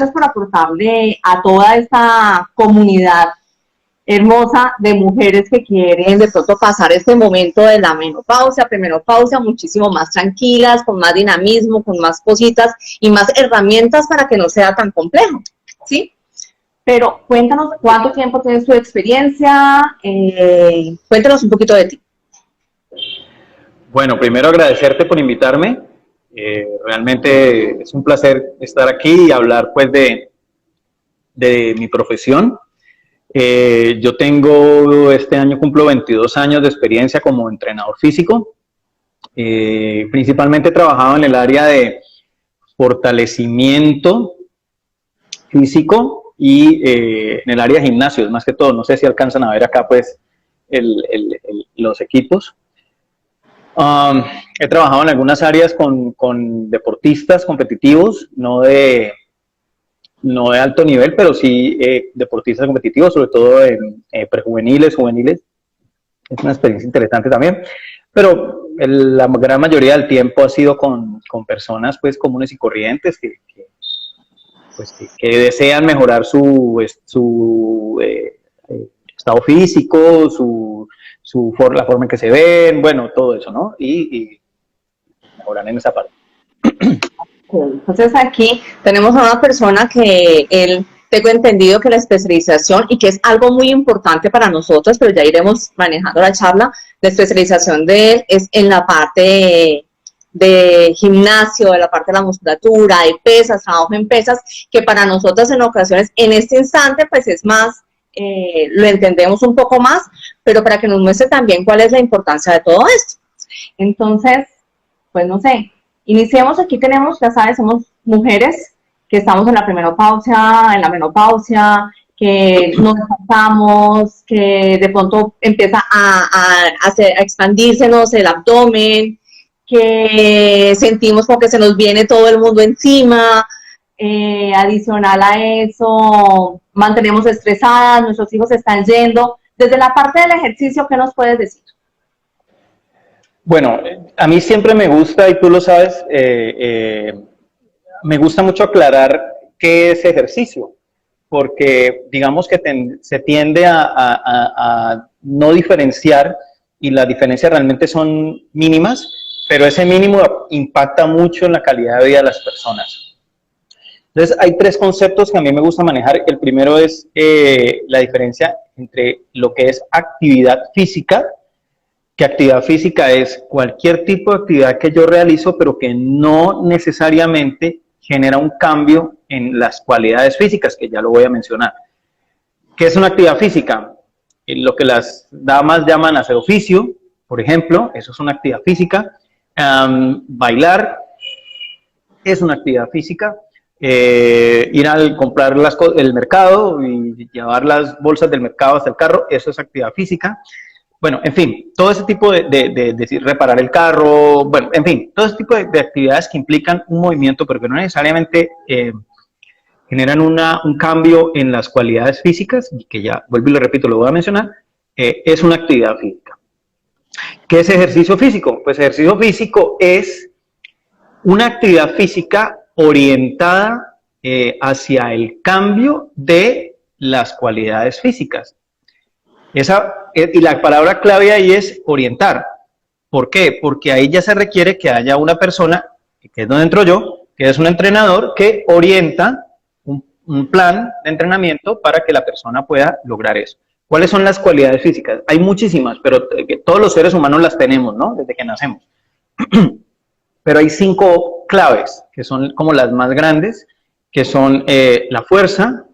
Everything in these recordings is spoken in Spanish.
gracias por aportarle a toda esta comunidad hermosa de mujeres que quieren de pronto pasar este momento de la menopausia, premenopausia, muchísimo más tranquilas, con más dinamismo, con más cositas y más herramientas para que no sea tan complejo, ¿sí? Pero cuéntanos cuánto tiempo tienes tu experiencia, cuéntanos un poquito de ti. Bueno, primero agradecerte por invitarme. Realmente es un placer estar aquí y hablar pues de mi profesión. Yo tengo, este año cumplo 22 años de experiencia como entrenador físico. Principalmente he trabajado en el área de fortalecimiento físico y en el área de gimnasios, más que todo. No sé si alcanzan a ver acá pues los equipos. He trabajado en algunas áreas con deportistas competitivos, no de alto nivel, pero sí deportistas competitivos, sobre todo en prejuveniles, juveniles. Es una experiencia interesante también, pero la gran mayoría del tiempo ha sido con personas pues comunes y corrientes que desean mejorar su estado físico, la forma en que se ven, bueno, todo eso, ¿no? Y mejorar en esa parte. Entonces aquí tenemos a una persona que tengo entendido que la especialización, y que es algo muy importante para nosotros, pero ya iremos manejando la charla, la especialización de él es en la parte de gimnasio, de la parte de la musculatura, de pesas, trabajo en pesas, que para nosotros en ocasiones, en este instante, pues es más, lo entendemos un poco más, pero para que nos muestre también cuál es la importancia de todo esto. Entonces, pues no sé, iniciemos. Aquí tenemos, ya sabes, somos mujeres que estamos en la premenopausia, en la menopausia, que nos cansamos, que de pronto empieza a expandírsenos el abdomen, que sentimos como que se nos viene todo el mundo encima. Adicional a eso, mantenemos estresadas, nuestros hijos se están yendo. Desde la parte del ejercicio, ¿qué nos puedes decir? Bueno, a mí siempre me gusta, y tú lo sabes, me gusta mucho aclarar qué es ejercicio, porque digamos que se tiende a no diferenciar, y las diferencias realmente son mínimas, pero ese mínimo impacta mucho en la calidad de vida de las personas. Entonces, hay tres conceptos que a mí me gusta manejar. El primero es la diferencia entre lo que es actividad física, que actividad física es cualquier tipo de actividad que yo realizo, pero que no necesariamente genera un cambio en las cualidades físicas, que ya lo voy a mencionar. ¿Qué es una actividad física? Lo que las damas llaman hacer oficio, por ejemplo, eso es una actividad física. Bailar es una actividad física. Ir a comprar el mercado y llevar las bolsas del mercado hasta el carro, eso es actividad física. Bueno, en fin, todo ese tipo de reparar el carro, bueno, en fin, todo ese tipo de actividades que implican un movimiento, pero que no necesariamente generan un cambio en las cualidades físicas, y que ya, vuelvo y lo repito, lo voy a mencionar, es una actividad física. ¿Qué es ejercicio físico? Pues ejercicio físico es una actividad física orientada hacia el cambio de las cualidades físicas. Y la palabra clave ahí es orientar. ¿Por qué? Porque ahí ya se requiere que haya una persona, que es donde entro yo, que es un entrenador que orienta un plan de entrenamiento para que la persona pueda lograr eso. ¿Cuáles son las cualidades físicas? Hay muchísimas, pero todos los seres humanos las tenemos, ¿no? Desde que nacemos. Pero hay 5 claves, que son como las más grandes, que son la fuerza,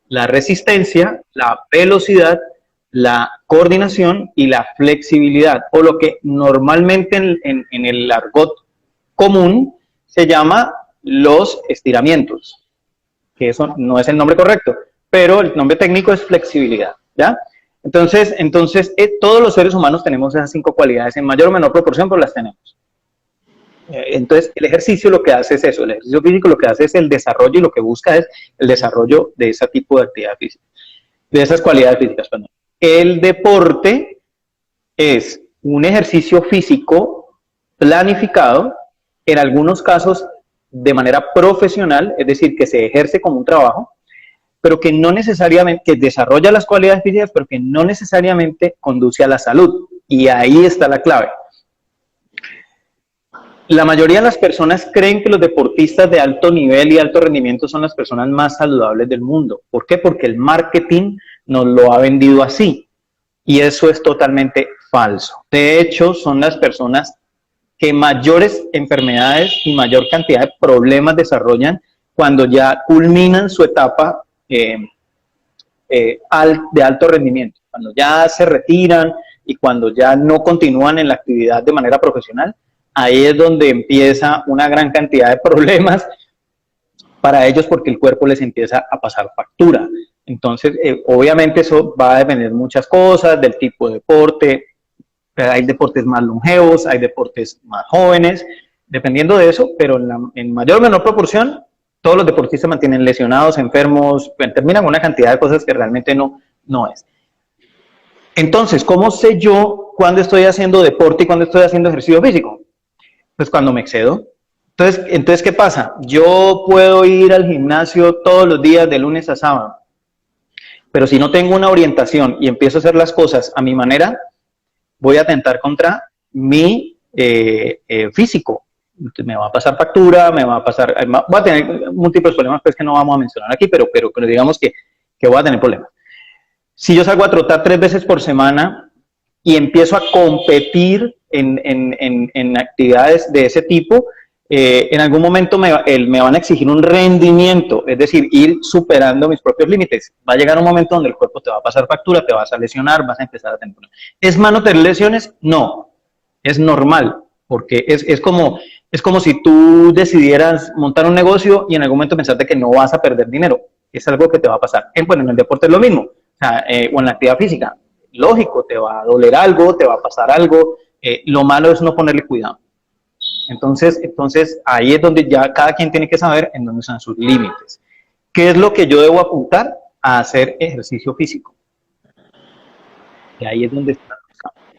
la resistencia, la velocidad, la coordinación y la flexibilidad, o lo que normalmente en el argot común se llama los estiramientos, que eso no es el nombre correcto, pero el nombre técnico es flexibilidad, ¿ya? Entonces todos los seres humanos tenemos esas 5 cualidades, en mayor o menor proporción, pero las tenemos. Entonces, el ejercicio lo que hace es eso, el ejercicio físico lo que hace es el desarrollo, y lo que busca es el desarrollo de ese tipo de actividad física, de esas cualidades físicas, perdón. El deporte es un ejercicio físico planificado, en algunos casos de manera profesional, es decir, que se ejerce como un trabajo, pero que no necesariamente, que desarrolla las cualidades físicas, pero que no necesariamente conduce a la salud. Y ahí está la clave. La mayoría de las personas creen que los deportistas de alto nivel y alto rendimiento son las personas más saludables del mundo. ¿Por qué? Porque el marketing nos lo ha vendido así. Y eso es totalmente falso. De hecho, son las personas que mayores enfermedades y mayor cantidad de problemas desarrollan cuando ya culminan su etapa de alto rendimiento. Cuando ya se retiran y cuando ya no continúan en la actividad de manera profesional, ahí es donde empieza una gran cantidad de problemas para ellos porque el cuerpo les empieza a pasar factura. Entonces, obviamente eso va a depender de muchas cosas, del tipo de deporte. Hay deportes más longevos, hay deportes más jóvenes, dependiendo de eso, pero en mayor o menor proporción, todos los deportistas se mantienen lesionados, enfermos, terminan con una cantidad de cosas que realmente no es. Entonces, ¿cómo sé yo cuándo estoy haciendo deporte y cuándo estoy haciendo ejercicio físico? Pues cuando me excedo. Entonces, ¿qué pasa? Yo puedo ir al gimnasio todos los días de lunes a sábado, pero si no tengo una orientación y empiezo a hacer las cosas a mi manera, voy a atentar contra mi físico. Me va a pasar factura, voy a tener múltiples problemas pues, que no vamos a mencionar aquí, pero digamos que voy a tener problemas. Si yo salgo a trotar 3 veces por semana y empiezo a competir en actividades de ese tipo, en algún momento me van a exigir un rendimiento, es decir, ir superando mis propios límites. Va a llegar un momento donde el cuerpo te va a pasar factura, te vas a lesionar, vas a empezar a tener problemas. ¿Es malo tener lesiones? No, es normal, porque es como si tú decidieras montar un negocio y en algún momento pensaste que no vas a perder dinero. Es algo que te va a pasar. Bueno, en el deporte es lo mismo, o en la actividad física. Lógico, te va a doler algo, te va a pasar algo. Lo malo es no ponerle cuidado. Entonces, ahí es donde ya cada quien tiene que saber en dónde están sus límites. ¿Qué es lo que yo debo apuntar? A hacer ejercicio físico. Y ahí es donde está.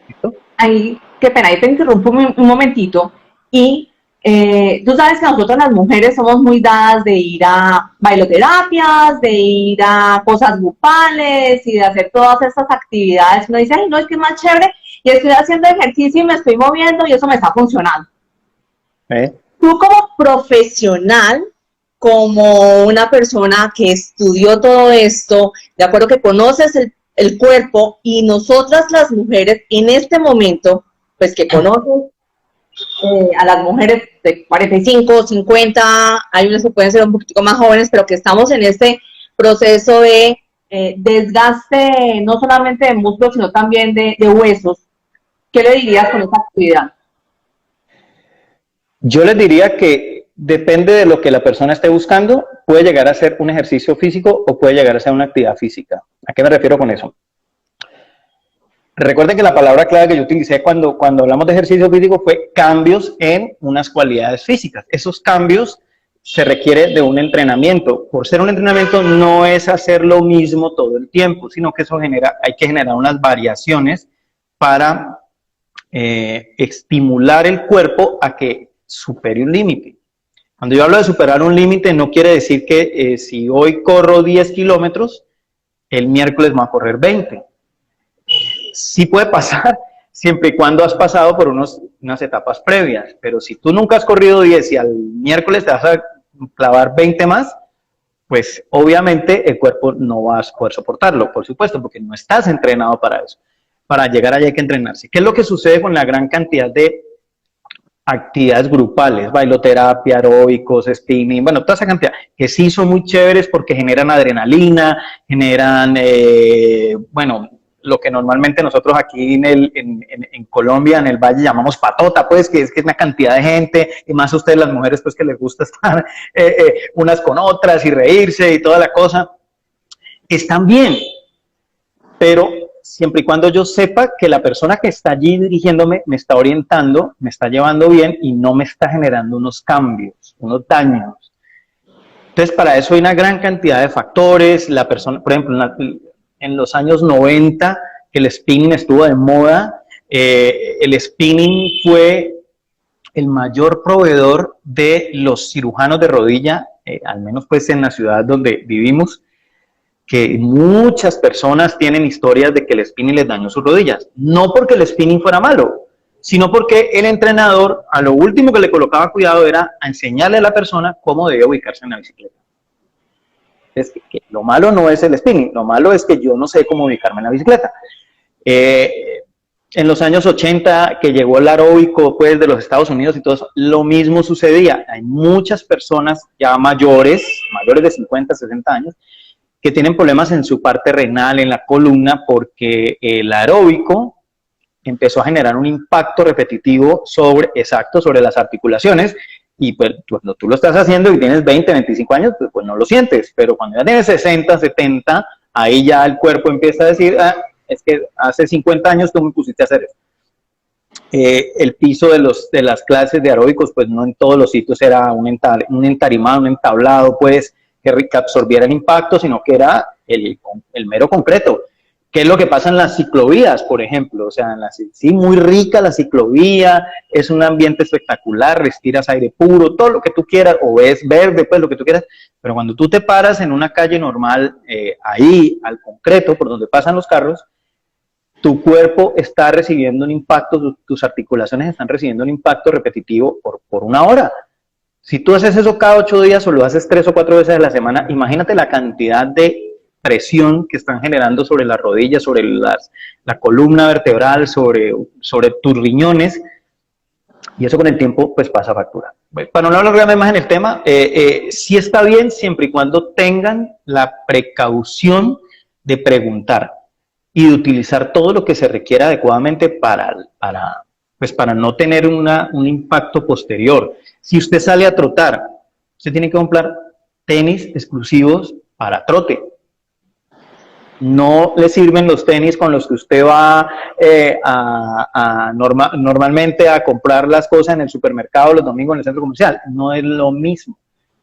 ¿Listo? Ahí, qué pena, ahí te interrumpo un momentito. Y tú sabes que nosotros las mujeres somos muy dadas de ir a bailoterapias, de ir a cosas grupales y de hacer todas estas actividades. Uno dice, ay, no, es que es más chévere y estoy haciendo ejercicio y me estoy moviendo y eso me está funcionando. Tú como profesional, como una persona que estudió todo esto, de acuerdo que conoces el cuerpo y nosotras las mujeres en este momento, pues que conocen a las mujeres de 45, 50, hay unas que pueden ser un poquito más jóvenes, pero que estamos en este proceso de desgaste no solamente de músculos, sino también de huesos. ¿Qué le dirías con esta actividad? Yo les diría que depende de lo que la persona esté buscando, puede llegar a ser un ejercicio físico o puede llegar a ser una actividad física. ¿A qué me refiero con eso? Recuerden que la palabra clave que yo utilicé cuando hablamos de ejercicio físico fue cambios en unas cualidades físicas. Esos cambios se requiere de un entrenamiento. Por ser un entrenamiento no es hacer lo mismo todo el tiempo, sino que hay que generar unas variaciones para estimular el cuerpo a que supere un límite. Cuando yo hablo de superar un límite, no quiere decir que si hoy corro 10 kilómetros, el miércoles va a correr 20. Sí puede pasar, siempre y cuando has pasado por unas etapas previas, pero si tú nunca has corrido 10 y al miércoles te vas a clavar 20 más, pues obviamente el cuerpo no va a poder soportarlo, por supuesto, porque no estás entrenado para eso. Para llegar allá hay que entrenarse. ¿Qué es lo que sucede con la gran cantidad de actividades grupales, bailoterapia, aeróbicos, spinning, bueno, toda esa cantidad, que sí son muy chéveres porque generan adrenalina, generan, bueno, lo que normalmente nosotros aquí en Colombia, en el Valle, llamamos patota, pues, que es una cantidad de gente, y más a ustedes las mujeres, pues, que les gusta estar unas con otras y reírse y toda la cosa, están bien, pero siempre y cuando yo sepa que la persona que está allí dirigiéndome me está orientando, me está llevando bien y no me está generando unos cambios, unos daños. Entonces, para eso hay una gran cantidad de factores. La persona, por ejemplo, en los años 90, el spinning estuvo de moda. El spinning fue el mayor proveedor de los cirujanos de rodilla, al menos pues en la ciudad donde vivimos, que muchas personas tienen historias de que el spinning les dañó sus rodillas. No porque el spinning fuera malo, sino porque el entrenador a lo último que le colocaba cuidado era a enseñarle a la persona cómo debía ubicarse en la bicicleta. Es que lo malo no es el spinning, lo malo es que yo no sé cómo ubicarme en la bicicleta. En los años 80 que llegó el aeróbico pues, de los Estados Unidos y todo eso, lo mismo sucedía. Hay muchas personas ya mayores de 50, 60 años, que tienen problemas en su parte renal, en la columna, porque el aeróbico empezó a generar un impacto repetitivo sobre las articulaciones, y pues cuando tú lo estás haciendo y tienes 20, 25 años, pues no lo sientes, pero cuando ya tienes 60, 70, ahí ya el cuerpo empieza a decir, es que hace 50 años tú me pusiste a hacer eso. El piso de las clases de aeróbicos, pues no en todos los sitios era un entarimado, un entablado, pues, que absorbiera el impacto, sino que era el mero concreto. ¿Qué es lo que pasa en las ciclovías, por ejemplo? O sea, sí, muy rica la ciclovía, es un ambiente espectacular, respiras aire puro, todo lo que tú quieras, o ves verde, pues lo que tú quieras, pero cuando tú te paras en una calle normal, ahí, al concreto, por donde pasan los carros, tu cuerpo está recibiendo un impacto, tus articulaciones están recibiendo un impacto repetitivo por una hora. Si tú haces eso cada 8 días o lo haces 3 o 4 veces a la semana, imagínate la cantidad de presión que están generando sobre las rodillas, sobre la columna vertebral, sobre tus riñones, y eso con el tiempo pues pasa factura. Para no hablar más en el tema, sí está bien siempre y cuando tengan la precaución de preguntar y de utilizar todo lo que se requiera adecuadamente para no tener un impacto posterior. Si usted sale a trotar, usted tiene que comprar tenis exclusivos para trote. No le sirven los tenis con los que usted va normalmente a comprar las cosas en el supermercado los domingos en el centro comercial. No es lo mismo.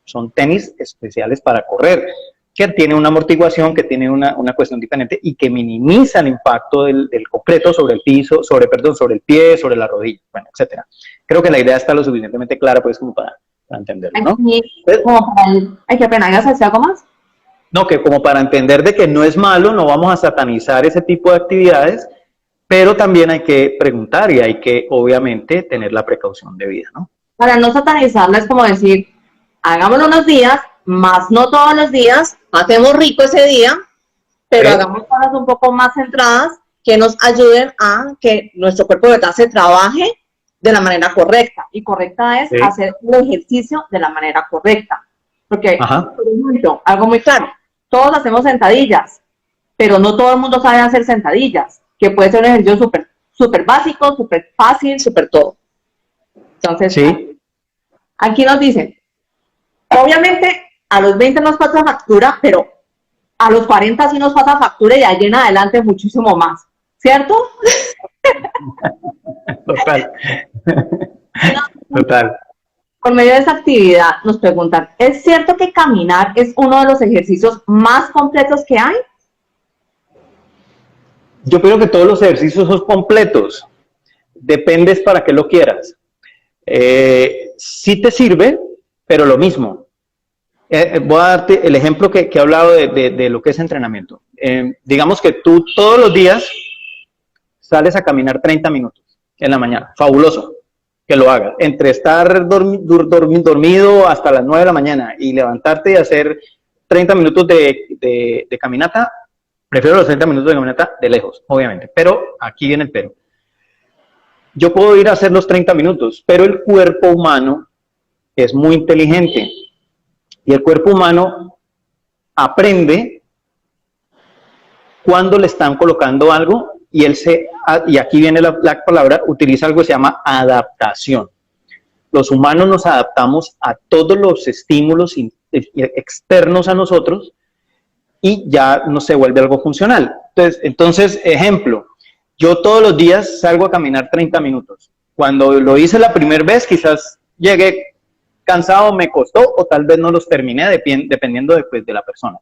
Son tenis especiales para correr, que tiene una amortiguación, que tiene una cuestión diferente y que minimiza el impacto del concreto sobre el piso, sobre el pie, sobre la rodilla, bueno, etcétera. Creo que la idea está lo suficientemente clara pues como para entenderlo, ¿no? Hay que apenas hacer algo más. No, que como para entender de que no es malo, no vamos a satanizar ese tipo de actividades, pero también hay que preguntar y hay que, obviamente, tener la precaución debida, ¿no? Para no satanizarla es como decir, hagámoslo unos días, más no todos los días, hacemos rico ese día, pero hagamos cosas un poco más centradas que nos ayuden a que nuestro cuerpo de verdad se trabaje de la manera correcta. Y correcta es hacer el ejercicio de la manera correcta. Porque, por ejemplo, algo muy claro, todos hacemos sentadillas, pero no todo el mundo sabe hacer sentadillas, que puede ser un ejercicio súper básico, súper fácil, súper todo. Entonces, aquí nos dicen, obviamente a los 20 nos pasa factura, pero a los 40 sí nos pasa factura y de ahí en adelante muchísimo más, ¿cierto? Total. Total. Por medio de esa actividad nos preguntan, ¿es cierto que caminar es uno de los ejercicios más completos que hay? Yo creo que todos los ejercicios son completos. Dependes para qué lo quieras. Sí te sirve, pero lo mismo. Voy a darte el ejemplo que he hablado de lo que es entrenamiento. Digamos que tú todos los días sales a caminar 30 minutos en la mañana. Fabuloso que lo hagas. Entre estar dormido hasta las 9 de la mañana y levantarte y hacer 30 minutos de caminata, prefiero los 30 minutos de caminata de lejos, obviamente. Pero aquí viene el pero. Yo puedo ir a hacer los 30 minutos, pero el cuerpo humano es muy inteligente. Y el cuerpo humano aprende cuando le están colocando algo y aquí viene la palabra, utiliza algo que se llama adaptación. Los humanos nos adaptamos a todos los estímulos externos a nosotros y ya no se vuelve algo funcional. Entonces, ejemplo, yo todos los días salgo a caminar 30 minutos. Cuando lo hice la primera vez, quizás llegué cansado, me costó, o tal vez no los terminé, dependiendo de la persona.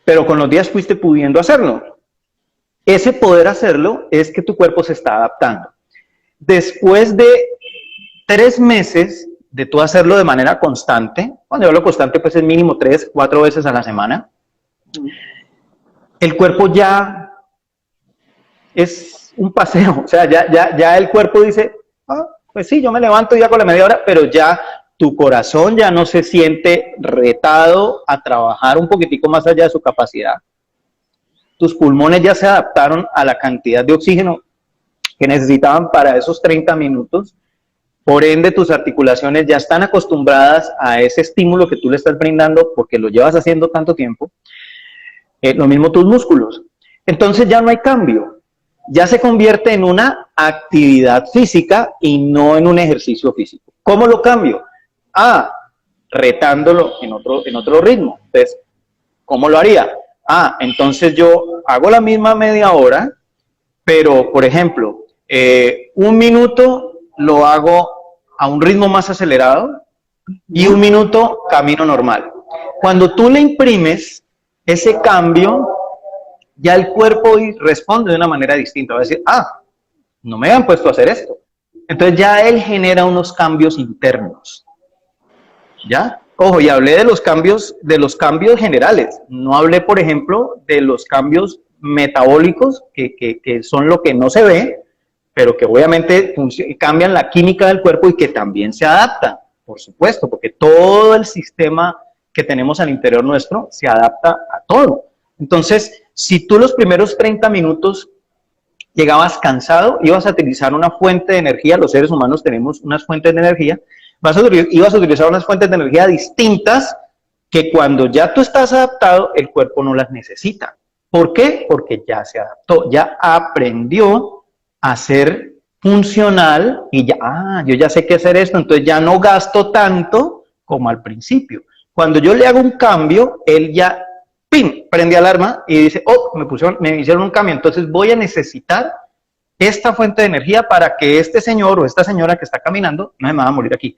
Pero con los días fuiste pudiendo hacerlo. Ese poder hacerlo es que tu cuerpo se está adaptando. Después de 3 meses de tú hacerlo de manera constante, cuando yo hablo constante, pues es mínimo 3, 4 veces a la semana, el cuerpo ya es un paseo, o sea, ya el cuerpo dice, ah, pues sí, yo me levanto ya con la media hora, pero ya tu corazón ya no se siente retado a trabajar un poquitico más allá de su capacidad. Tus pulmones ya se adaptaron a la cantidad de oxígeno que necesitaban para esos 30 minutos. Por ende, tus articulaciones ya están acostumbradas a ese estímulo que tú le estás brindando porque lo llevas haciendo tanto tiempo. Lo mismo tus músculos. Entonces ya no hay cambio. Ya se convierte en una actividad física y no en un ejercicio físico. ¿Cómo lo cambio? Ah, retándolo en otro ritmo. Entonces, ¿cómo lo haría? Ah, entonces yo hago la misma media hora, pero, por ejemplo, 1 minuto lo hago a un ritmo más acelerado y 1 minuto camino normal. Cuando tú le imprimes ese cambio, ya el cuerpo responde de una manera distinta. Va a decir, ah, no me habían puesto a hacer esto. Entonces ya él genera unos cambios internos. ¿Ya? Ojo, y hablé de los cambios generales. No hablé, por ejemplo, de los cambios metabólicos, que son lo que no se ve, pero que obviamente cambian la química del cuerpo y que también se adaptan, por supuesto, porque todo el sistema que tenemos al interior nuestro se adapta a todo. Entonces, si tú los primeros 30 minutos llegabas cansado, ibas a utilizar una fuente de energía, los seres humanos tenemos unas fuentes de energía, ibas a utilizar unas fuentes de energía distintas que cuando ya tú estás adaptado, el cuerpo no las necesita. ¿Por qué? Porque ya se adaptó, ya aprendió a ser funcional y ya, yo ya sé qué hacer esto, entonces ya no gasto tanto como al principio. Cuando yo le hago un cambio, él ya, ¡pim!, prende alarma y dice, oh, me hicieron un cambio, entonces voy a necesitar esta fuente de energía para que este señor o esta señora que está caminando no se me va a morir aquí.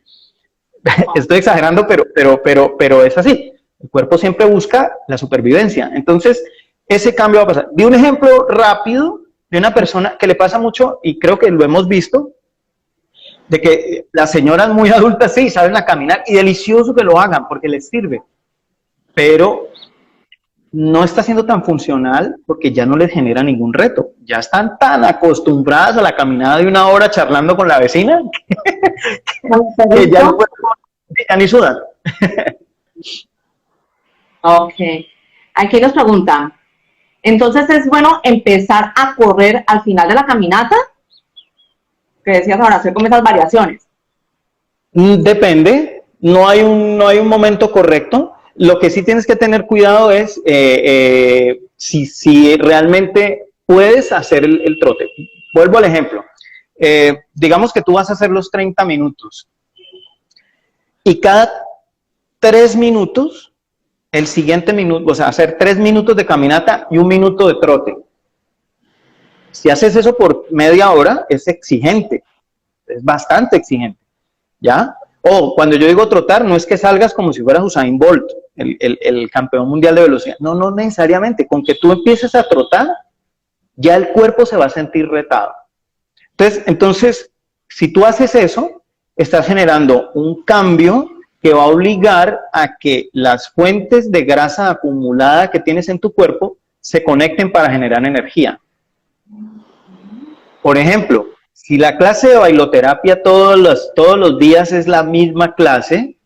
Estoy exagerando, pero es así. El cuerpo siempre busca la supervivencia. Entonces, ese cambio va a pasar. Di un ejemplo rápido de una persona que le pasa mucho, y creo que lo hemos visto, de que las señoras muy adultas sí saben a caminar, y delicioso que lo hagan porque les sirve, pero no está siendo tan funcional porque ya no les genera ningún reto. Ya están tan acostumbradas a la caminada de 1 hora charlando con la vecina que ya ni sudan. Ok. Aquí nos preguntan, entonces es bueno empezar a correr al final de la caminata, que decías ahora, hacer como esas variaciones. Depende, no hay un momento correcto. Lo que sí tienes que tener cuidado es si realmente puedes hacer el trote. Vuelvo al ejemplo. Digamos que tú vas a hacer los 30 minutos y cada 3 minutos, el siguiente minuto, o sea, hacer 3 minutos de caminata y 1 minuto de trote. Si haces eso por media hora, es exigente, es bastante exigente, ¿ya? O cuando yo digo trotar, no es que salgas como si fueras Usain Bolt, el campeón mundial de velocidad. No, no necesariamente. Con que tú empieces a trotar, ya el cuerpo se va a sentir retado. Entonces, si tú haces eso, estás generando un cambio que va a obligar a que las fuentes de grasa acumulada que tienes en tu cuerpo se conecten para generar energía. Por ejemplo, si la clase de bailoterapia todos los días es la misma clase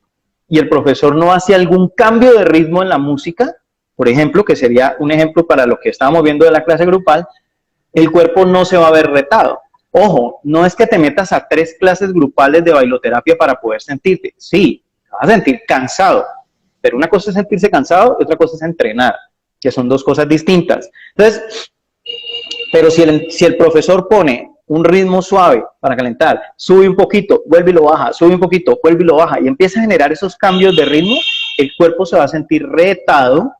y el profesor no hace algún cambio de ritmo en la música, por ejemplo, que sería un ejemplo para lo que estábamos viendo de la clase grupal, el cuerpo no se va a ver retado. Ojo, no es que te metas a 3 clases grupales de bailoterapia para poder sentirte. Sí, te vas a sentir cansado, pero una cosa es sentirse cansado y otra cosa es entrenar, que son 2 cosas distintas. Entonces, pero si el profesor pone un ritmo suave para calentar, sube un poquito, vuelve y lo baja, sube un poquito, vuelve y lo baja, y empieza a generar esos cambios de ritmo, el cuerpo se va a sentir retado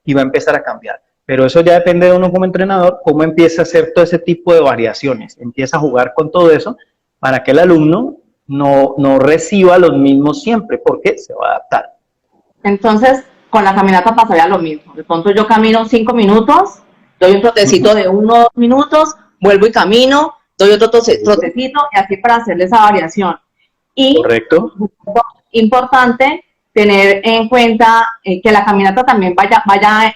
y va a empezar a cambiar. Pero eso ya depende de uno como entrenador, cómo empieza a hacer todo ese tipo de variaciones. Empieza a jugar con todo eso para que el alumno no reciba los mismos siempre, porque se va a adaptar. Entonces, con la caminata pasaría lo mismo. De pronto yo camino 5 minutos, doy un trotecito de 1 o 2 minutos, vuelvo y camino, doy otro trotecito, y así para hacerle esa variación. Y correcto. importante tener en cuenta que la caminata también vaya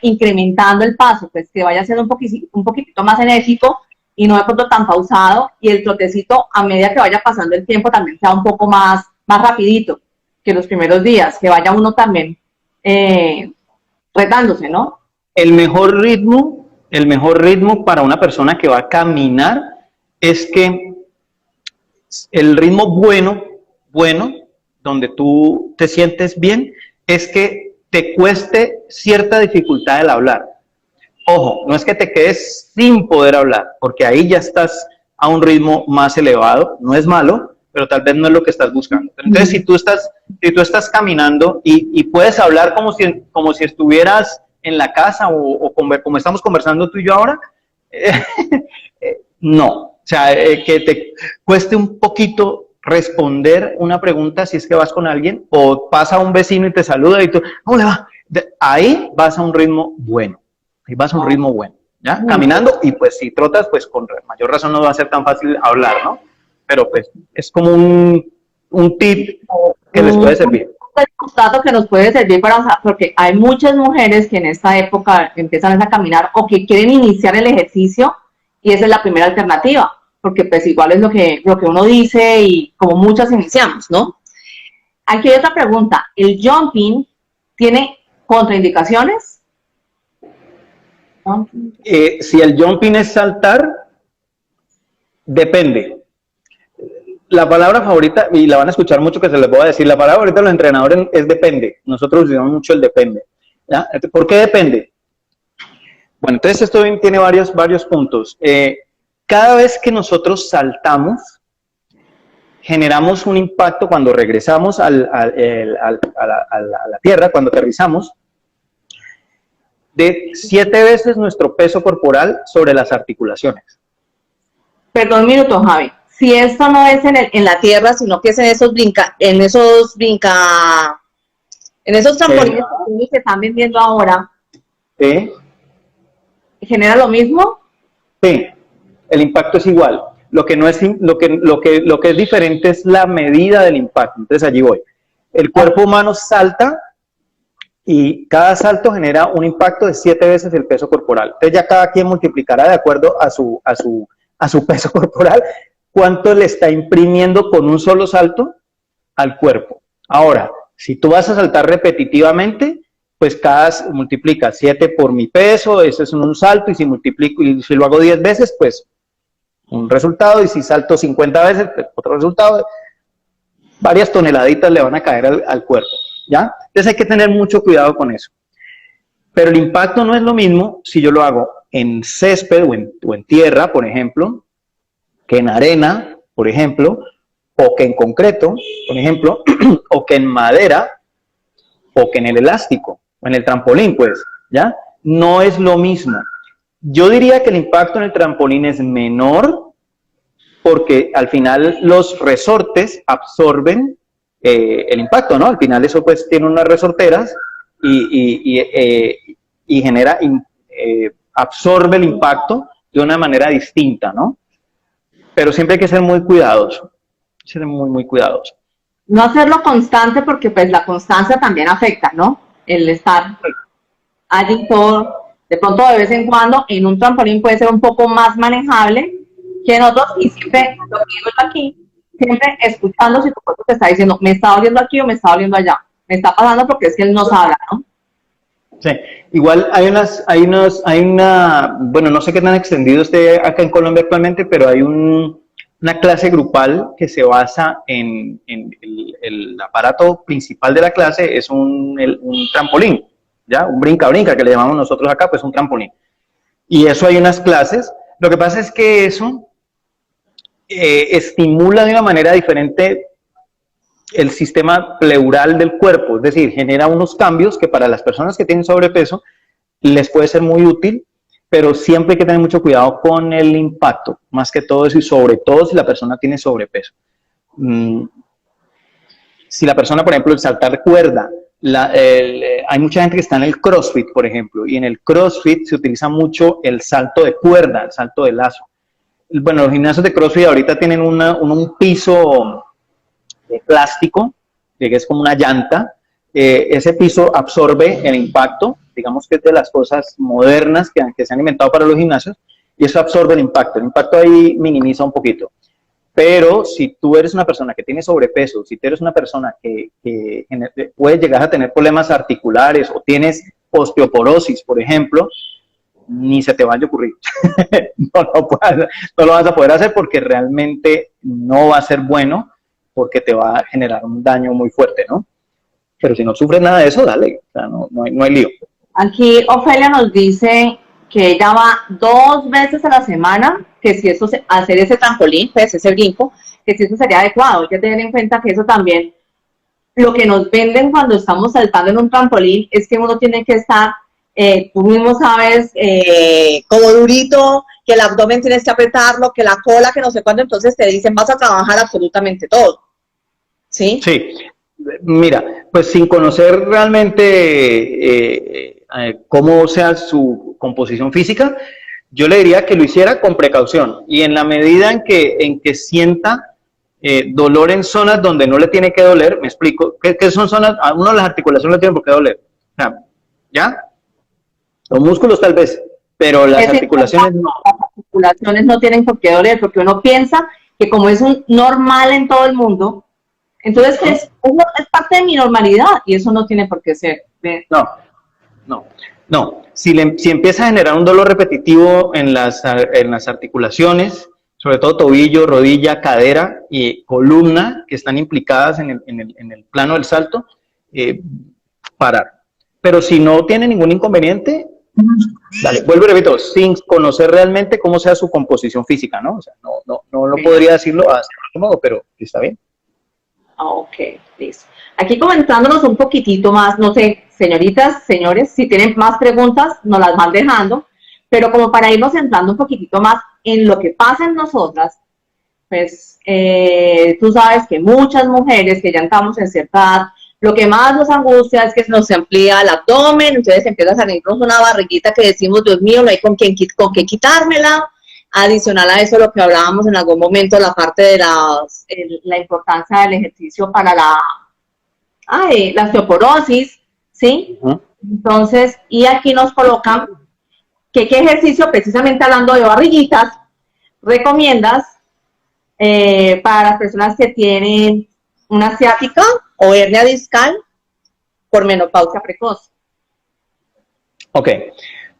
incrementando el paso, pues que vaya siendo un poquitito más enérgico y no de pronto tan pausado, y el trotecito a medida que vaya pasando el tiempo también sea un poco más rapidito que los primeros días, que vaya uno también retándose, ¿no? El mejor ritmo para una persona que va a caminar es que el ritmo bueno, donde tú te sientes bien, es que te cueste cierta dificultad el hablar. Ojo, no es que te quedes sin poder hablar, porque ahí ya estás a un ritmo más elevado, no es malo, pero tal vez no es lo que estás buscando. Entonces, si tú estás caminando y puedes hablar como si estuvieras en la casa o como estamos conversando tú y yo ahora, no. O sea, que te cueste un poquito responder una pregunta si es que vas con alguien, o pasa un vecino y te saluda y tú, ¿cómo le va? Ahí vas a un ritmo bueno. Ahí vas a un ritmo bueno, ¿ya? Caminando, y pues si trotas, pues con mayor razón no va a ser tan fácil hablar, ¿no? Pero pues es como un tip que les puede servir. Un dato que nos puede servir porque hay muchas mujeres que en esta época empiezan a caminar o que quieren iniciar el ejercicio, y esa es la primera alternativa, porque pues igual es lo que uno dice y como muchas iniciamos, ¿no? Aquí hay otra pregunta, ¿el jumping tiene contraindicaciones? Si el jumping es saltar, depende. La palabra favorita, y la van a escuchar mucho que se les voy a decir, la palabra favorita de los entrenadores es depende. Nosotros usamos mucho el depende, ¿ya? ¿Por qué depende? Bueno, entonces esto tiene varios puntos. Cada vez que nosotros saltamos, generamos un impacto cuando regresamos a la tierra, cuando aterrizamos, de 7 veces nuestro peso corporal sobre las articulaciones. Perdón un minuto, Javi. Si esto no es en la tierra, sino que es en esos trampolines que están vendiendo ahora, ¿sí? ¿Genera lo mismo? Sí, el impacto es igual. Lo que es diferente es la medida del impacto. Entonces allí voy. El cuerpo humano salta, y cada salto genera un impacto de 7 veces el peso corporal. Entonces ya cada quien multiplicará de acuerdo a su peso corporal cuánto le está imprimiendo con un solo salto al cuerpo. Ahora, si tú vas a saltar repetitivamente, pues multiplica 7 por mi peso, ese es un salto, y si lo hago 10 veces, pues un resultado, y si salto 50 veces, pues otro resultado. Varias toneladitas le van a caer al cuerpo, ¿ya? Entonces hay que tener mucho cuidado con eso. Pero el impacto no es lo mismo si yo lo hago en césped o en tierra, por ejemplo, que en arena, por ejemplo, o que en concreto, por ejemplo, o que en madera, o que en el elástico, o en el trampolín, pues, ¿ya? No es lo mismo. Yo diría que el impacto en el trampolín es menor, porque al final los resortes absorben el impacto, ¿no? Al final eso pues tiene unas resorteras y absorbe el impacto de una manera distinta, ¿no? Pero siempre hay que ser muy cuidadoso, ser muy cuidadoso. No hacerlo constante, porque pues la constancia también afecta, ¿no? El estar allí todo, de pronto de vez en cuando, en un trampolín puede ser un poco más manejable que en otros, y siempre lo que digo aquí, siempre escuchando si tu cuerpo te está diciendo, me está doliendo aquí o me está doliendo allá, me está pasando, porque es que él nos habla, ¿no? Sí, igual bueno, no sé qué tan extendido esté acá en Colombia actualmente, pero hay una clase grupal que se basa en el aparato principal de la clase, es un trampolín, ¿ya? Un brinca-brinca, que le llamamos nosotros acá, pues un trampolín. Y eso hay unas clases. Lo que pasa es que eso estimula de una manera diferente el sistema pleural del cuerpo, es decir, genera unos cambios que para las personas que tienen sobrepeso les puede ser muy útil, pero siempre hay que tener mucho cuidado con el impacto, más que todo eso, y sobre todo si la persona tiene sobrepeso. Si la persona, por ejemplo, el saltar cuerda, hay mucha gente que está en el CrossFit, por ejemplo, y en el CrossFit se utiliza mucho el salto de cuerda, el salto de lazo. Bueno, los gimnasios de CrossFit ahorita tienen un piso de plástico, que es como una llanta. Ese piso absorbe el impacto, digamos que es de las cosas modernas que se han inventado para los gimnasios, y eso absorbe el impacto ahí minimiza un poquito. Pero si tú eres una persona que tiene sobrepeso, si tú eres una persona que puede llegar a tener problemas articulares o tienes osteoporosis, por ejemplo, ni se te vaya a ocurrir. No lo vas a poder hacer porque realmente no va a ser bueno, porque te va a generar un daño muy fuerte, ¿no? Pero si no sufres nada de eso, dale, o sea, no hay lío. Aquí Ofelia nos dice que ella va 2 veces a la semana, que si eso, hacer ese trampolín, pues ese brinco, que si eso sería adecuado. Hay que tener en cuenta que eso también, lo que nos venden cuando estamos saltando en un trampolín, es que uno tiene que estar, tú mismo sabes, como durito, que el abdomen tienes que apretarlo, que la cola, que no sé cuándo, entonces te dicen vas a trabajar absolutamente todo. ¿Sí? Sí. Mira, pues sin conocer realmente cómo sea su composición física, yo le diría que lo hiciera con precaución y en la medida en que sienta dolor en zonas donde no le tiene que doler, me explico, ¿qué son zonas? A uno las articulaciones no le tienen por qué doler, o sea, ¿ya? Los músculos tal vez, pero las articulaciones no. Las articulaciones no tienen por qué doler, porque uno piensa que como es un normal en todo el mundo, entonces es parte de mi normalidad y eso no tiene por qué ser. No. Si empieza a generar un dolor repetitivo en las articulaciones, sobre todo tobillo, rodilla, cadera y columna, que están implicadas en el plano del salto, parar. Pero si no tiene ningún inconveniente, dale, vuelvo y repito, sin conocer realmente cómo sea su composición física, ¿no? O sea, no lo podría decirlo a cierto modo, pero está bien. Ok, listo. Aquí comentándonos un poquitito más, no sé, señoritas, señores, si tienen más preguntas, nos las van dejando, pero como para irnos entrando un poquitito más en lo que pasa en nosotras, pues tú sabes que muchas mujeres que ya estamos en cierta edad, lo que más nos angustia es que nos amplía el abdomen, entonces empieza a salirnos una barriguita que decimos, Dios mío, no hay con qué quitármela. Adicional a eso, lo que hablábamos en algún momento, la parte de la importancia del ejercicio para la osteoporosis, ¿sí? Entonces, y aquí nos colocan que qué ejercicio, precisamente hablando de barriguitas, recomiendas para las personas que tienen una ciática o hernia discal por menopausia precoz. Ok,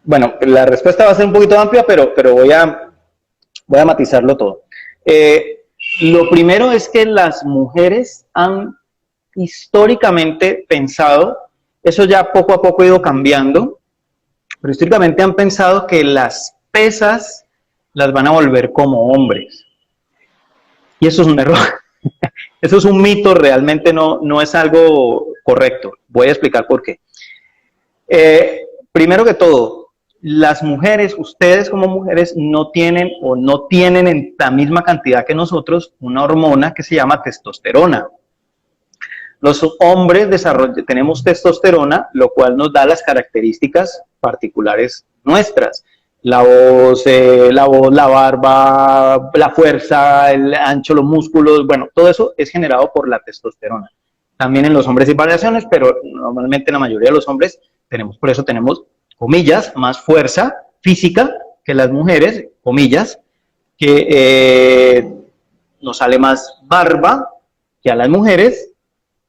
bueno, la respuesta va a ser un poquito amplia, pero voy a matizarlo todo. Lo primero es que las mujeres han históricamente pensado, eso ya poco a poco ha ido cambiando, pero históricamente han pensado que las pesas las van a volver como hombres. Y eso es un error. Eso es un mito, realmente no es algo correcto. Voy a explicar por qué. Primero que todo, las mujeres, ustedes como mujeres, no tienen en la misma cantidad que nosotros una hormona que se llama testosterona. Los hombres tenemos testosterona, lo cual nos da las características particulares nuestras. La voz, la barba, la fuerza, el ancho, los músculos, bueno, todo eso es generado por la testosterona. También en los hombres hay variaciones, pero normalmente la mayoría de los hombres por eso tenemos, comillas, más fuerza física que las mujeres, comillas, que nos sale más barba que a las mujeres,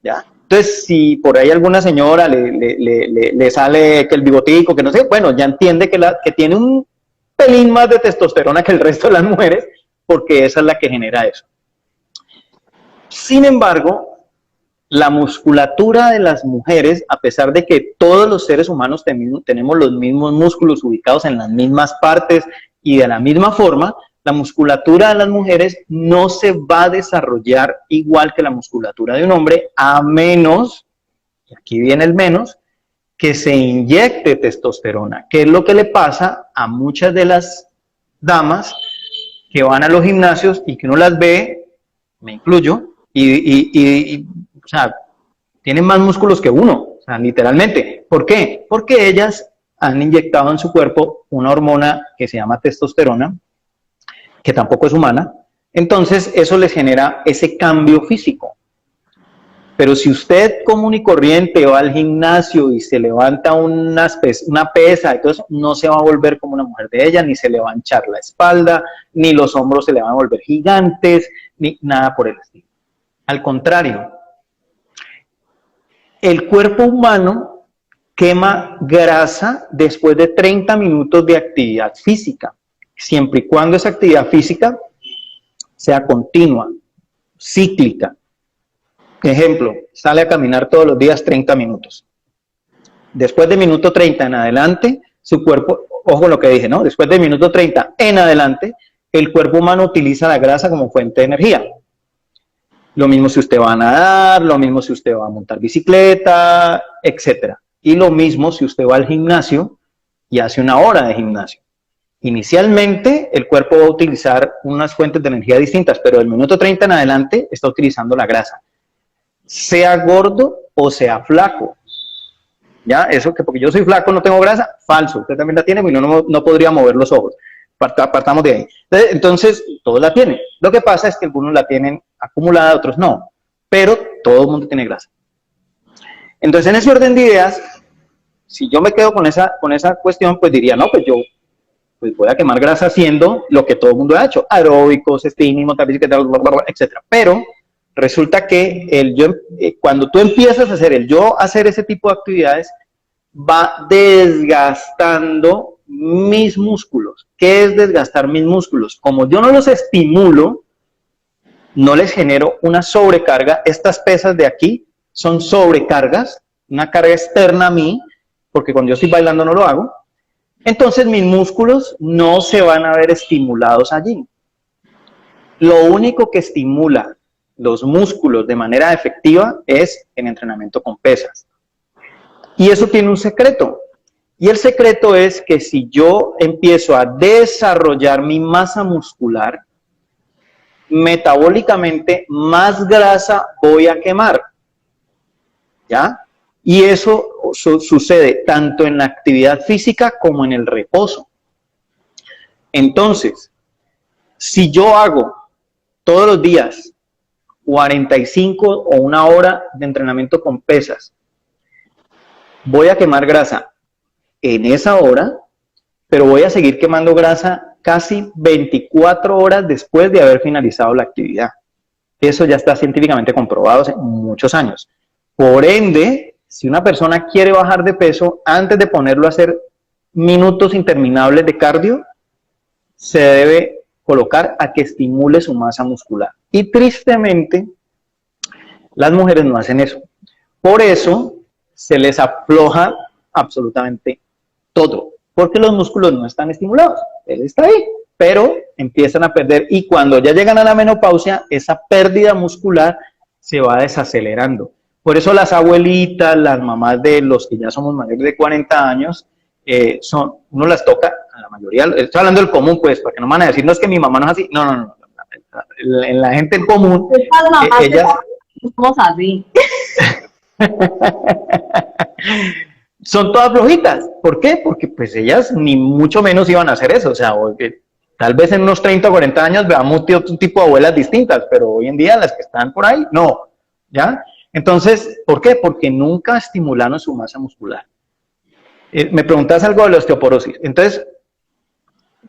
¿ya? Entonces, si por ahí alguna señora le sale que el bigotico, que no sé, bueno, ya entiende que tiene un pelín más de testosterona que el resto de las mujeres, porque esa es la que genera eso. Sin embargo, la musculatura de las mujeres, a pesar de que todos los seres humanos tenemos los mismos músculos ubicados en las mismas partes y de la misma forma, la musculatura de las mujeres no se va a desarrollar igual que la musculatura de un hombre, a menos, y aquí viene el menos, que se inyecte testosterona, que es lo que le pasa a muchas de las damas que van a los gimnasios y que uno las ve, me incluyo, o sea, tienen más músculos que uno, o sea, literalmente. ¿Por qué? Porque ellas han inyectado en su cuerpo una hormona que se llama testosterona, que tampoco es humana, entonces eso les genera ese cambio físico. Pero si usted común y corriente va al gimnasio y se levanta una pesa y todo eso, no se va a volver como una mujer de ella, ni se le va a hinchar la espalda, ni los hombros se le van a volver gigantes, ni nada por el estilo. Al contrario, el cuerpo humano quema grasa después de 30 minutos de actividad física, siempre y cuando esa actividad física sea continua, cíclica. Ejemplo, sale a caminar todos los días 30 minutos. Después de minuto 30 en adelante, su cuerpo, ojo lo que dije, ¿no? Después de minuto 30 en adelante, el cuerpo humano utiliza la grasa como fuente de energía. Lo mismo si usted va a nadar, lo mismo si usted va a montar bicicleta, etc. Y lo mismo si usted va al gimnasio y hace una hora de gimnasio. Inicialmente, el cuerpo va a utilizar unas fuentes de energía distintas, pero del minuto 30 en adelante está utilizando la grasa. Sea gordo o sea flaco. ¿Ya? Eso que porque yo soy flaco no tengo grasa, falso. Usted también la tiene, pero no podría mover los ojos. Partamos de ahí. Entonces, todos la tienen. Lo que pasa es que algunos la tienen acumulada, otros no. Pero todo el mundo tiene grasa. Entonces, en ese orden de ideas, si yo me quedo con esa cuestión, pues diría, no, pues yo pues voy a quemar grasa haciendo lo que todo el mundo ha hecho. Aeróbicos, spinning, montar bicicleta, etc. Pero resulta que cuando tú empiezas a hacer ese tipo de actividades, va desgastando mis músculos. ¿Qué es desgastar mis músculos? Como yo no los estimulo, no les genero una sobrecarga. Estas pesas de aquí son sobrecargas, una carga externa a mí, porque cuando yo estoy bailando no lo hago. Entonces mis músculos no se van a ver estimulados allí. Lo único que estimula los músculos de manera efectiva es el entrenamiento con pesas. Y eso tiene un secreto. Y el secreto es que si yo empiezo a desarrollar mi masa muscular, metabólicamente más grasa voy a quemar. ¿Ya? Y eso sucede tanto en la actividad física como en el reposo. Entonces, si yo hago todos los días 45 o una hora de entrenamiento con pesas, voy a quemar grasa en esa hora, pero voy a seguir quemando grasa casi 24 horas después de haber finalizado la actividad. Eso ya está científicamente comprobado hace muchos años. Por ende, si una persona quiere bajar de peso, antes de ponerlo a hacer minutos interminables de cardio, se debe colocar a que estimule su masa muscular. Y tristemente, las mujeres no hacen eso. Por eso se les afloja absolutamente todo, porque los músculos no están estimulados. Él está ahí, pero empiezan a perder, y cuando ya llegan a la menopausia, esa pérdida muscular se va desacelerando. Por eso las abuelitas, las mamás de los que ya somos mayores de 40 años, uno las toca, a la mayoría, estoy hablando del común, pues, porque no me van a decir, no es que mi mamá no es así, no. En la gente en común, ellas somos así. son todas flojitas. ¿Por qué? Porque pues ellas ni mucho menos iban a hacer eso. O sea, tal vez en unos 30 o 40 años veamos otro tipo de abuelas distintas, pero hoy en día las que están por ahí, no. ¿Ya? Entonces, ¿por qué? Porque nunca estimularon su masa muscular. Me preguntas algo de la osteoporosis. Entonces,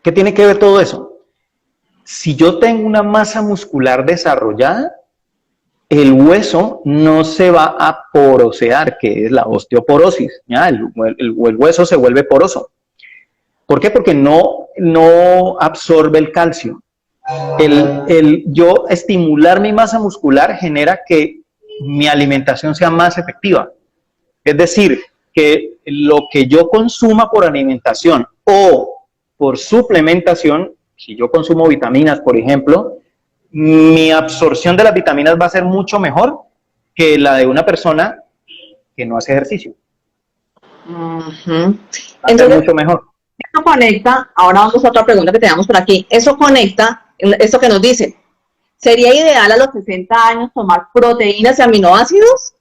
¿qué tiene que ver todo eso? Si yo tengo una masa muscular desarrollada, el hueso no se va a porosear, que es la osteoporosis. ¿Ya? El hueso se vuelve poroso. ¿Por qué? Porque no absorbe el calcio. Yo estimular mi masa muscular genera que mi alimentación sea más efectiva. Es decir, que lo que yo consuma por alimentación o por suplementación, si yo consumo vitaminas, por ejemplo, mi absorción de las vitaminas va a ser mucho mejor que la de una persona que no hace ejercicio. Entonces, mucho mejor. Eso conecta, ahora vamos a otra pregunta que tenemos por aquí, eso conecta, esto que nos dice, ¿sería ideal a los 60 años tomar proteínas y aminoácidos?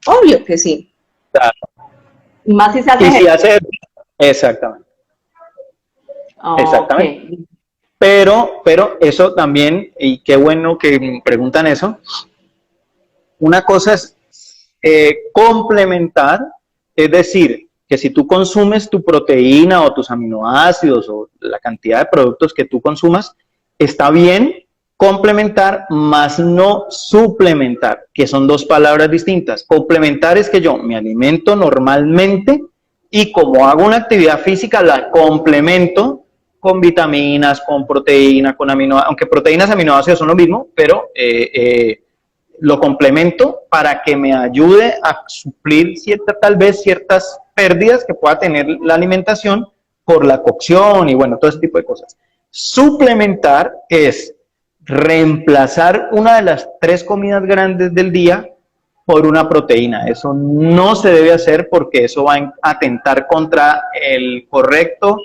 Obvio que sí. Claro. Y más si se hace exactamente. Exactamente. Okay. Pero eso también, y qué bueno que preguntan eso, Una cosa es complementar, es decir, que si tú consumes tu proteína o tus aminoácidos o la cantidad de productos que tú consumas, está bien complementar, más no suplementar, que son dos palabras distintas. Complementar es que yo me alimento normalmente y como hago una actividad física, la complemento con vitaminas, con proteína, con aminoácidos, aunque proteínas y aminoácidos son lo mismo, pero lo complemento para que me ayude a suplir tal vez ciertas pérdidas que pueda tener la alimentación por la cocción y bueno, todo ese tipo de cosas. Suplementar es reemplazar una de las 3 comidas grandes del día por una proteína. Eso no se debe hacer porque eso va a atentar contra el correcto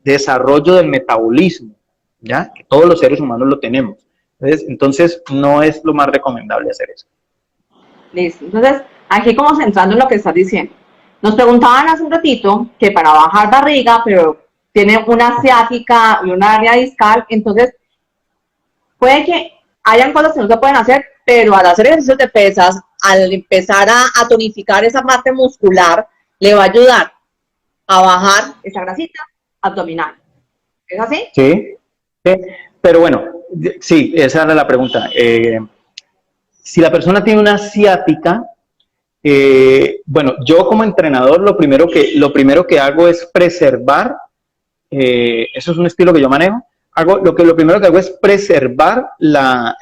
desarrollo del metabolismo, ¿ya? Que todos los seres humanos lo tenemos. Entonces, no es lo más recomendable hacer eso. Listo. Entonces, aquí como centrando en lo que estás diciendo. Nos preguntaban hace un ratito que para bajar barriga, pero tiene una ciática y una hernia discal, entonces puede que hayan cosas que no se pueden hacer, pero al hacer ejercicios de pesas, al empezar a tonificar esa parte muscular, le va a ayudar a bajar esa grasita abdominal. ¿Es así? Sí, pero bueno, sí, esa era la pregunta. Si la persona tiene una ciática, bueno, yo como entrenador lo primero que hago es preservar, eso es un estilo que yo manejo, lo primero que hago es preservar la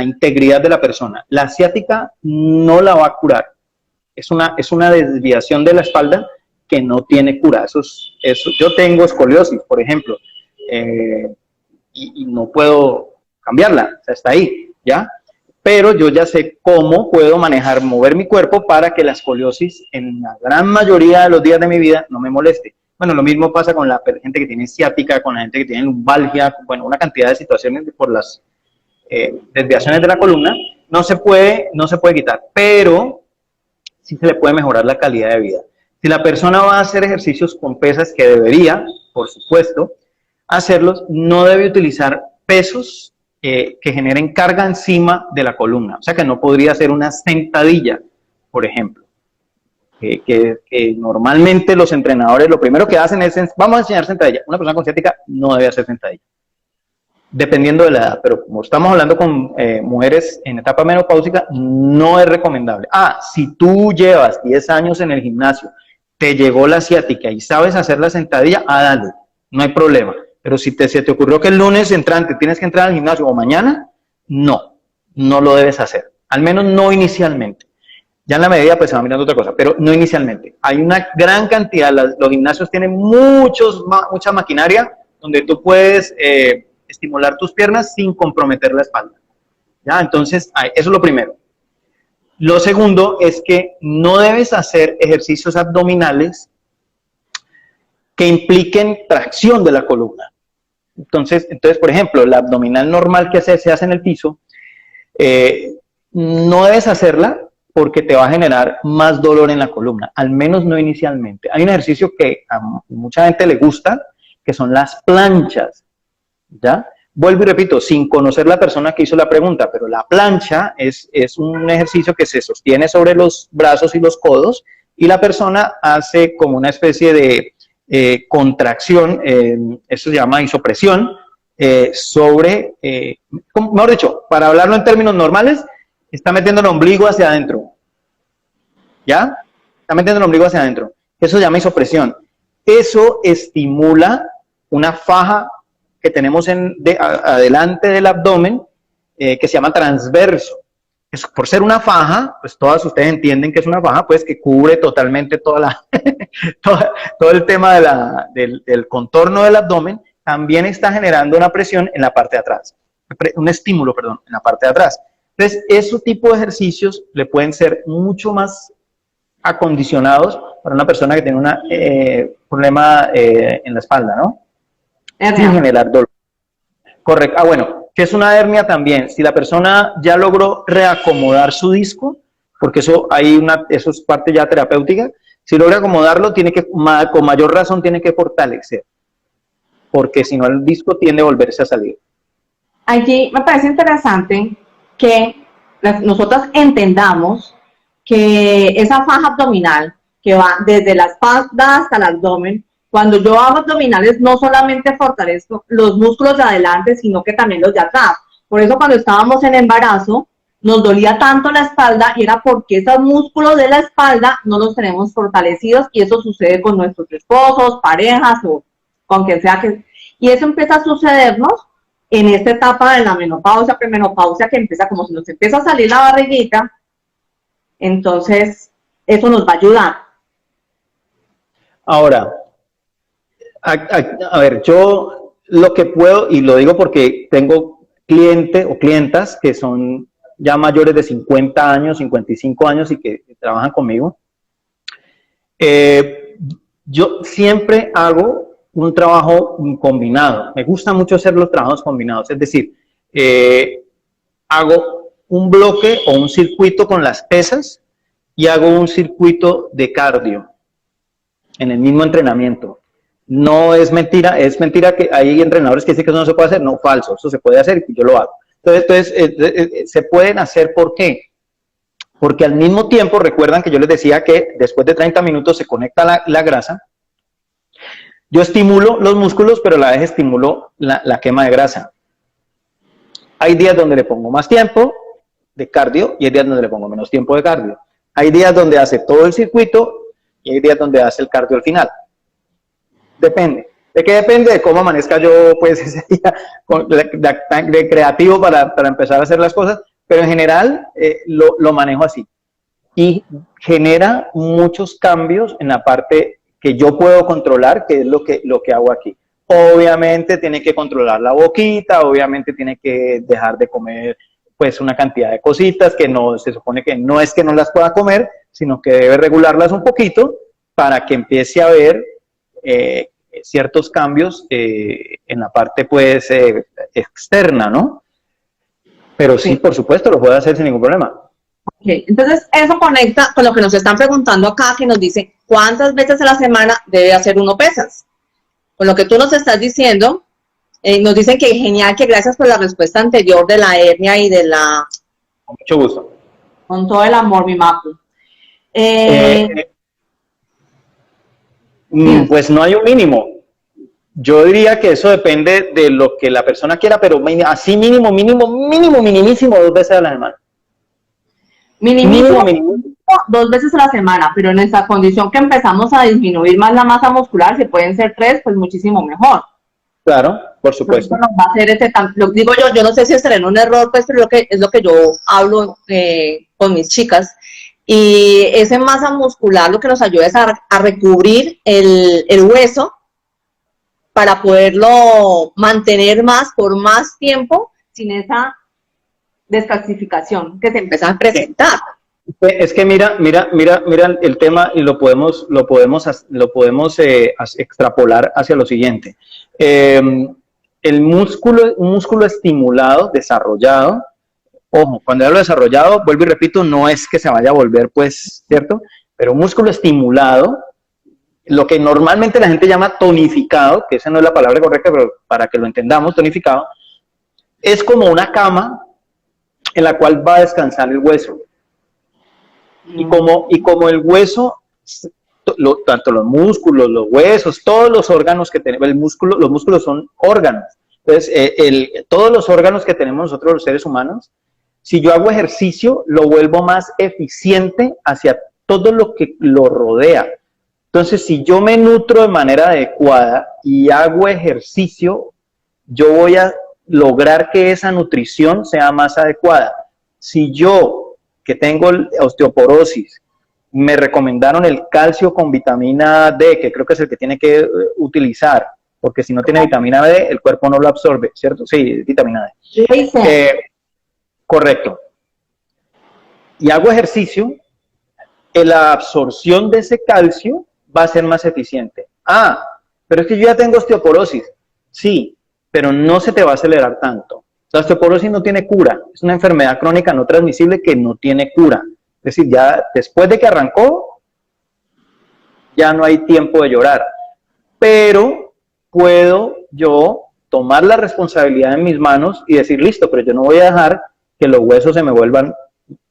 integridad de la persona. La ciática no la va a curar, es una desviación de la espalda que no tiene cura. Yo tengo escoliosis, por ejemplo, y no puedo cambiarla, o sea, está ahí, ¿ya? Pero yo ya sé cómo puedo mover mi cuerpo para que la escoliosis en la gran mayoría de los días de mi vida no me moleste. Bueno, lo mismo pasa con la gente que tiene ciática, con la gente que tiene lumbalgia, bueno, una cantidad de situaciones por las desviaciones de la columna, no se puede quitar, pero sí se le puede mejorar la calidad de vida. Si la persona va a hacer ejercicios con pesas, que debería, por supuesto, hacerlos, no debe utilizar pesos que generen carga encima de la columna. O sea que no podría hacer una sentadilla, por ejemplo. Que normalmente los entrenadores lo primero que hacen es, vamos a enseñar sentadilla. Una persona con ciática no debe hacer sentadilla. Dependiendo de la edad, pero como estamos hablando con mujeres en etapa menopáusica, no es recomendable. Si tú llevas 10 años en el gimnasio, te llegó la ciática y sabes hacer la sentadilla, dale, no hay problema. Pero si se te ocurrió que el lunes entrante tienes que entrar al gimnasio o mañana, no lo debes hacer. Al menos no inicialmente. Ya en la medida pues se va mirando otra cosa, pero no inicialmente. Hay una gran cantidad, los gimnasios tienen mucha maquinaria donde tú puedes estimular tus piernas sin comprometer la espalda. ¿Ya? Entonces, eso es lo primero. Lo segundo es que no debes hacer ejercicios abdominales que impliquen tracción de la columna. Entonces, por ejemplo, la abdominal normal que se hace en el piso, no debes hacerla porque te va a generar más dolor en la columna, al menos no inicialmente. Hay un ejercicio que a mucha gente le gusta, que son las planchas, ¿ya? Vuelvo y repito, sin conocer la persona que hizo la pregunta, pero la plancha es un ejercicio que se sostiene sobre los brazos y los codos y la persona hace como una especie de contracción, eso se llama isopresión, mejor dicho, para hablarlo en términos normales, está metiendo el ombligo hacia adentro, ¿ya? Está metiendo el ombligo hacia adentro, eso se llama isopresión. Eso estimula una faja que tenemos adelante del abdomen, que se llama transverso. Por ser una faja, pues todas ustedes entienden que es una faja, pues que cubre totalmente todo el tema del contorno del abdomen, también está generando una presión en la parte de atrás, un estímulo, perdón, en la parte de atrás. Entonces, ese tipo de ejercicios le pueden ser mucho más acondicionados para una persona que tiene un problema en la espalda, ¿no? Sin generar dolor. Correcto. Bueno, ¿qué es una hernia también? Si la persona ya logró reacomodar su disco, porque eso es parte ya terapéutica, si logra acomodarlo, con mayor razón tiene que fortalecer, porque si no el disco tiende a volverse a salir. Aquí me parece interesante que nosotras entendamos que esa faja abdominal que va desde la espalda hasta el abdomen, cuando yo hago abdominales no solamente fortalezco los músculos de adelante, sino que también los de atrás. Por eso cuando estábamos en embarazo, nos dolía tanto la espalda y era porque esos músculos de la espalda no los tenemos fortalecidos, y eso sucede con nuestros esposos, parejas o con quien sea que... Y eso empieza a sucedernos en esta etapa de la menopausia, premenopausia, que empieza como si nos empieza a salir la barriguita. Entonces, eso nos va a ayudar. Ahora, a ver, yo lo que puedo, y lo digo porque tengo clientes o clientas que son ya mayores de 50 años, 55 años y que trabajan conmigo. Yo siempre hago un trabajo combinado. Me gusta mucho hacer los trabajos combinados. Es decir, hago un bloque o un circuito con las pesas y hago un circuito de cardio en el mismo entrenamiento. No es mentira que hay entrenadores que dicen que eso no se puede hacer. No, falso, eso se puede hacer y yo lo hago. Entonces se pueden hacer, ¿por qué? Porque al mismo tiempo, recuerdan que yo les decía que después de 30 minutos se conecta la grasa. Yo estimulo los músculos, pero a la vez estimulo la quema de grasa. Hay días donde le pongo más tiempo de cardio y hay días donde le pongo menos tiempo de cardio. Hay días donde hace todo el circuito y hay días donde hace el cardio al final. Depende. ¿De qué depende? De cómo amanezca yo, pues, ese día de creativo para empezar a hacer las cosas, pero en general lo manejo así. Y genera muchos cambios en la parte que yo puedo controlar, que es lo que hago aquí. Obviamente tiene que controlar la boquita, obviamente tiene que dejar de comer pues una cantidad de cositas que no se supone que no es que no las pueda comer, sino que debe regularlas un poquito para que empiece a ver ciertos cambios en la parte pues externa, ¿no? Pero sí, por supuesto, lo puede hacer sin ningún problema. Okay. Entonces, eso conecta con lo que nos están preguntando acá, que nos dice, ¿cuántas veces a la semana debe hacer uno pesas? Con lo que tú nos estás diciendo, nos dicen que genial, que gracias por la respuesta anterior de la hernia y de la... Con mucho gusto. Con todo el amor, mi Macu. Pues no hay un mínimo. Yo diría que eso depende de lo que la persona quiera, pero así minimísimo 2 veces a la semana. Mínimo 2 veces a la semana, pero en esa condición que empezamos a disminuir más la masa muscular, si pueden ser 3, pues muchísimo mejor. Claro, por supuesto. Nos va a hacer digo yo no sé si estaré en un error, pues, pero es lo que yo hablo con mis chicas. Y esa masa muscular lo que nos ayuda es a recubrir el hueso para poderlo mantener por más tiempo sin esa descalcificación que se empieza a presentar. Es que mira el tema y lo podemos extrapolar hacia lo siguiente. Un músculo estimulado, desarrollado, ojo, cuando hablo desarrollado, vuelvo y repito, no es que se vaya a volver, pues, ¿cierto? Pero un músculo estimulado, lo que normalmente la gente llama tonificado, que esa no es la palabra correcta, pero para que lo entendamos, tonificado, es como una cama en la cual va a descansar el hueso. Y como el hueso, tanto los músculos, los huesos, todos los órganos que tenemos, los músculos son órganos. Entonces, todos los órganos que tenemos nosotros los seres humanos, si yo hago ejercicio, lo vuelvo más eficiente hacia todo lo que lo rodea. Entonces, si yo me nutro de manera adecuada y hago ejercicio, yo voy a lograr que esa nutrición sea más adecuada. Si yo, que tengo osteoporosis, me recomendaron el calcio con vitamina D, que creo que es el que tiene que utilizar, porque si no tiene vitamina D, el cuerpo no lo absorbe, ¿cierto? Sí, vitamina D. Correcto. Y hago ejercicio, la absorción de ese calcio va a ser más eficiente. Ah, pero es que yo ya tengo osteoporosis. Sí, pero no se te va a acelerar tanto. La osteoporosis no tiene cura, es una enfermedad crónica no transmisible que no tiene cura. Es decir, ya después de que arrancó, ya no hay tiempo de llorar. Pero puedo yo tomar la responsabilidad en mis manos y decir, listo, pero yo no voy a dejar que los huesos se me vuelvan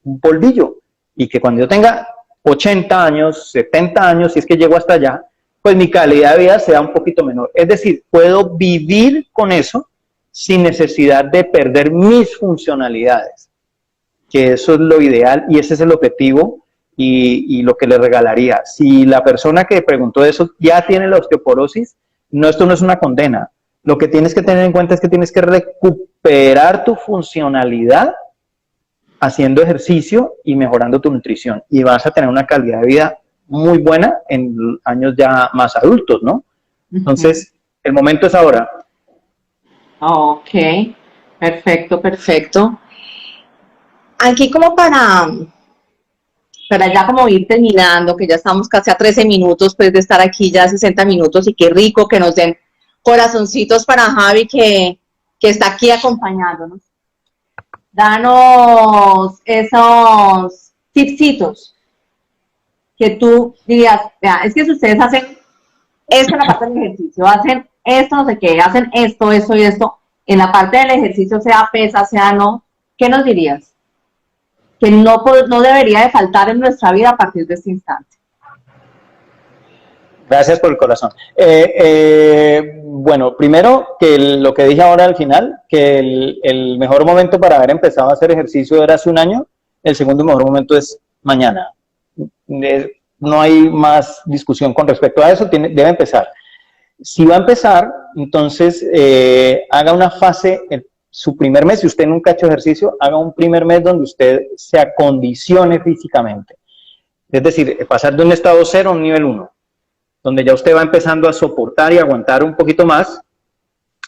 un polvillo, y que cuando yo tenga 80 años, 70 años, si es que llego hasta allá, pues mi calidad de vida sea un poquito menor. Es decir, puedo vivir con eso sin necesidad de perder mis funcionalidades, que eso es lo ideal y ese es el objetivo y lo que le regalaría. Si la persona que preguntó eso ya tiene la osteoporosis, no, esto no es una condena. Lo que tienes que tener en cuenta es que tienes que recuperar tu funcionalidad haciendo ejercicio y mejorando tu nutrición, y vas a tener una calidad de vida muy buena en años ya más adultos, ¿no? Entonces, el momento es ahora. Ok, perfecto, perfecto. Aquí como para ya como ir terminando, que ya estamos casi a 13 minutos, pues de estar aquí ya 60 minutos, y qué rico que nos den corazoncitos para Javi, que está aquí acompañándonos. Danos esos tipsitos que tú dirías, vea, es que si ustedes hacen esto en la parte del ejercicio, hacen esto, no sé qué, hacen esto, esto y esto, en la parte del ejercicio, sea pesa, sea no, ¿qué nos dirías? Que no debería de faltar en nuestra vida a partir de este instante. Gracias por el corazón. Bueno, primero, que lo que dije ahora al final, que el mejor momento para haber empezado a hacer ejercicio era hace un año, el segundo mejor momento es mañana. No hay más discusión con respecto a eso, debe empezar. Si va a empezar, entonces haga una fase, su primer mes, si usted nunca ha hecho ejercicio, haga un primer mes donde usted se acondicione físicamente. Es decir, pasar de un estado 0 a un nivel 1. Donde ya usted va empezando a soportar y aguantar un poquito más,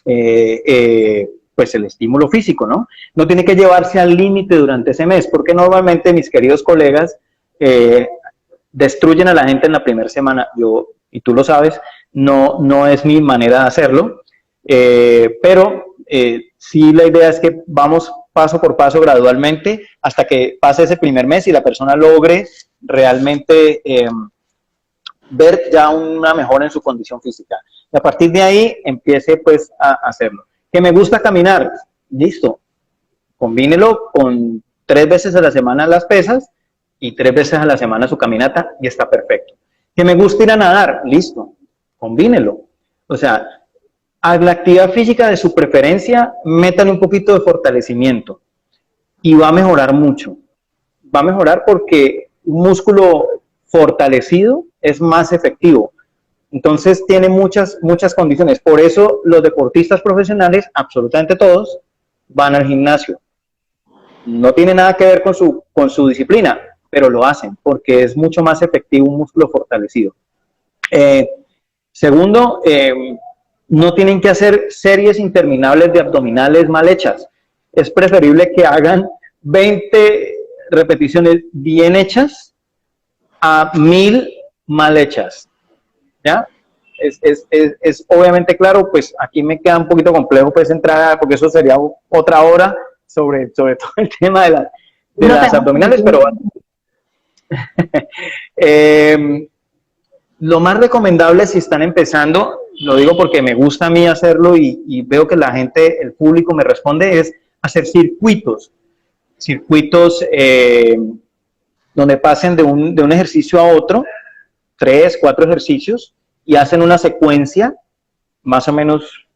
pues el estímulo físico, ¿no? No tiene que llevarse al límite durante ese mes, porque normalmente mis queridos colegas destruyen a la gente en la primera semana. Yo, y tú lo sabes, no es mi manera de hacerlo, pero sí, la idea es que vamos paso por paso gradualmente hasta que pase ese primer mes y la persona logre realmente ver ya una mejora en su condición física. Y a partir de ahí empiece pues a hacerlo. Que me gusta caminar, listo. Combínelo con 3 veces a la semana las pesas y 3 veces a la semana su caminata y está perfecto. Que me gusta ir a nadar, listo. Combínelo. O sea, a la actividad física de su preferencia, métale un poquito de fortalecimiento y va a mejorar mucho. Va a mejorar porque un músculo fortalecido es más efectivo. Entonces tiene muchas condiciones. Por eso los deportistas profesionales, absolutamente todos, van al gimnasio. No tiene nada que ver con su disciplina, pero lo hacen porque es mucho más efectivo un músculo fortalecido. Segundo, no tienen que hacer series interminables de abdominales mal hechas. Es preferible que hagan 20 repeticiones bien hechas a 1000 mal hechas. ¿Ya? Es obviamente claro, pues aquí me queda un poquito complejo pues entrar, porque eso sería otra hora sobre todo el tema de las abdominales, pero lo más recomendable si están empezando, lo digo porque me gusta a mí hacerlo y veo que la gente, el público me responde, es hacer circuitos donde pasen de un ejercicio a otro, 3, 4 ejercicios, y hacen una secuencia, más o menos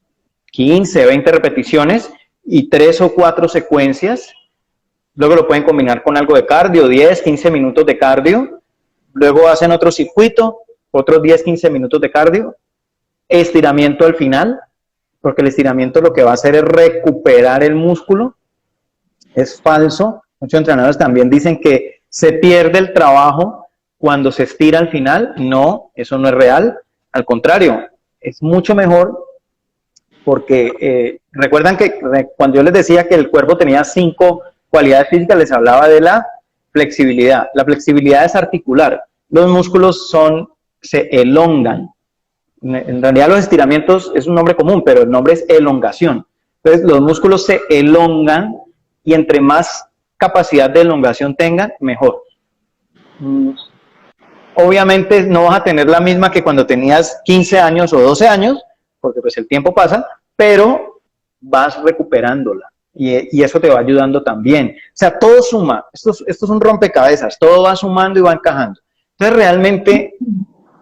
15, 20 repeticiones, y 3 o 4 secuencias. Luego lo pueden combinar con algo de cardio, 10, 15 minutos de cardio. Luego hacen otro circuito, otros 10, 15 minutos de cardio. Estiramiento al final, porque el estiramiento lo que va a hacer es recuperar el músculo. Es falso. Muchos entrenadores también dicen que se pierde el trabajo cuando se estira al final. No, eso no es real. Al contrario, es mucho mejor porque recuerdan que cuando yo les decía que el cuerpo tenía 5 cualidades físicas, les hablaba de la flexibilidad. La flexibilidad es articular. Los músculos se elongan. En realidad los estiramientos es un nombre común, pero el nombre es elongación. Entonces los músculos se elongan y entre más capacidad de elongación tengan, mejor. Obviamente no vas a tener la misma que cuando tenías 15 años o 12 años, porque pues el tiempo pasa, pero vas recuperándola. y eso te va ayudando también. O sea, todo suma, esto es un rompecabezas, todo va sumando y va encajando. Entonces, realmente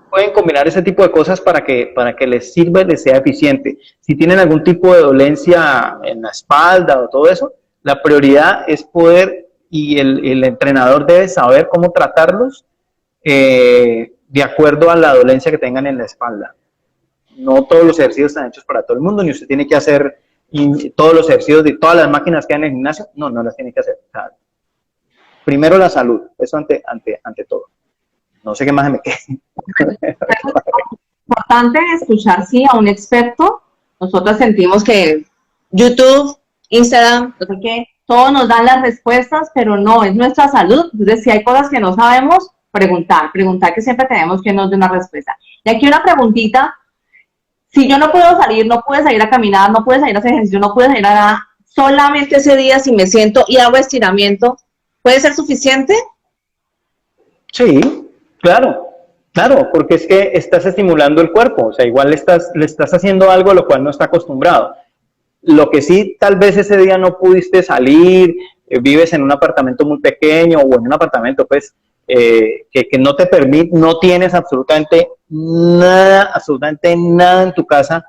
pueden combinar ese tipo de cosas para que les sirva y les sea eficiente. Si tienen algún tipo de dolencia en la espalda o todo eso, la prioridad es poder, y el entrenador debe saber cómo tratarlos de acuerdo a la dolencia que tengan en la espalda. No todos los ejercicios están hechos para todo el mundo, ni usted tiene que hacer todos los ejercicios de todas las máquinas que hay en el gimnasio, no las tiene que hacer. O sea, primero la salud, eso ante todo. No sé qué más me quede. Importante escuchar, sí, a un experto. Nosotros sentimos que YouTube, Instagram, no sé qué, todos nos dan las respuestas, pero no, es nuestra salud. Entonces, si hay cosas que no sabemos, preguntar, que siempre tenemos que nos dé una respuesta. Y aquí una preguntita. Si yo no puedo salir, no puedo salir a caminar, no puedo salir a hacer ejercicio, no puedo salir a nada, solamente ese día si me siento y hago estiramiento, ¿puede ser suficiente? Sí, claro, porque es que estás estimulando el cuerpo, o sea, igual le estás haciendo algo a lo cual no está acostumbrado. Lo que sí, tal vez ese día no pudiste salir, vives en un apartamento muy pequeño o en un apartamento, pues, que no te permite, no tienes absolutamente nada en tu casa,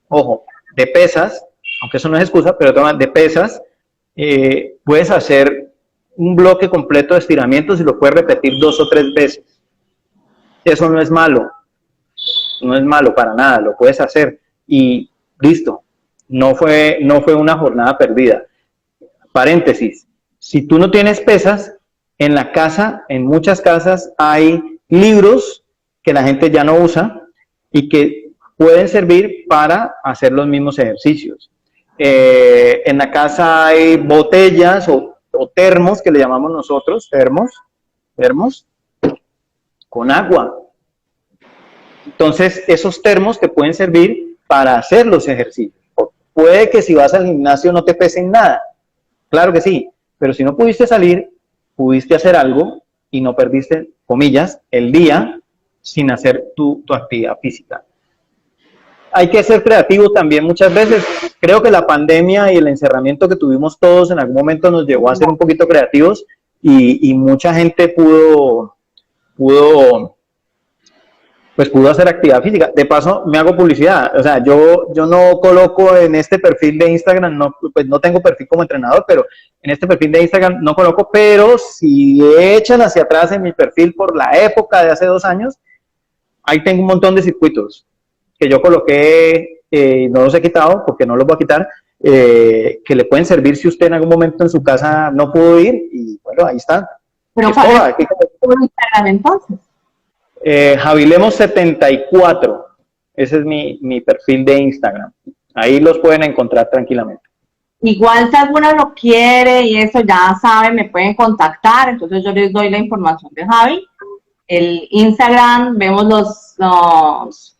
ojo, de pesas, aunque eso no es excusa, pero de pesas, puedes hacer un bloque completo de estiramientos y lo puedes repetir 2 o 3 veces. Eso no es malo para nada, lo puedes hacer y listo, no fue una jornada perdida. Paréntesis, si tú no tienes pesas, en la casa, en muchas casas hay libros que la gente ya no usa y que pueden servir para hacer los mismos ejercicios. En la casa hay botellas o termos, que le llamamos nosotros, termos, con agua. Entonces, esos termos te pueden servir para hacer los ejercicios. Puede que si vas al gimnasio no te pesen nada, claro que sí, pero si no pudiste salir, pudiste hacer algo y no perdiste, comillas, el día sin hacer tu actividad física. Hay que ser creativo también muchas veces. Creo que la pandemia y el encerramiento que tuvimos todos en algún momento nos llevó a ser un poquito creativos y mucha gente pudo hacer actividad física. De paso, me hago publicidad. O sea, yo no coloco en este perfil de Instagram, pues no tengo perfil como entrenador, pero en este perfil de Instagram no coloco, pero si echan hacia atrás en mi perfil por la época de hace 2 años, ahí tengo un montón de circuitos que yo coloqué, no los he quitado porque no los voy a quitar, que le pueden servir si usted en algún momento en su casa no pudo ir, y bueno, ahí están. Pero para Instagram entonces. Javilemos74, ese es mi perfil de Instagram. Ahí los pueden encontrar tranquilamente. Igual si alguno lo quiere y eso ya saben, me pueden contactar, entonces yo les doy la información de Javi. El Instagram, vemos los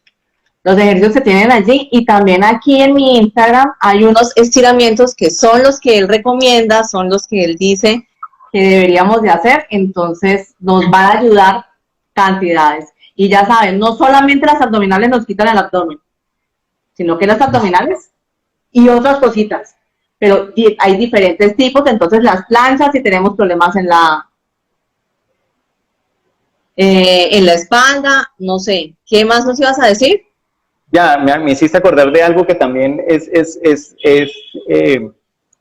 ejercicios que tienen allí y también aquí en mi Instagram hay unos estiramientos que son los que él recomienda, son los que él dice que deberíamos de hacer, entonces nos van a ayudar cantidades. Y ya saben, no solamente las abdominales nos quitan el abdomen, sino que las abdominales y otras cositas. Pero hay diferentes tipos, entonces las planchas, si tenemos problemas en la espalda, no sé. ¿Qué más nos ibas a decir? Ya, me hiciste acordar de algo que también es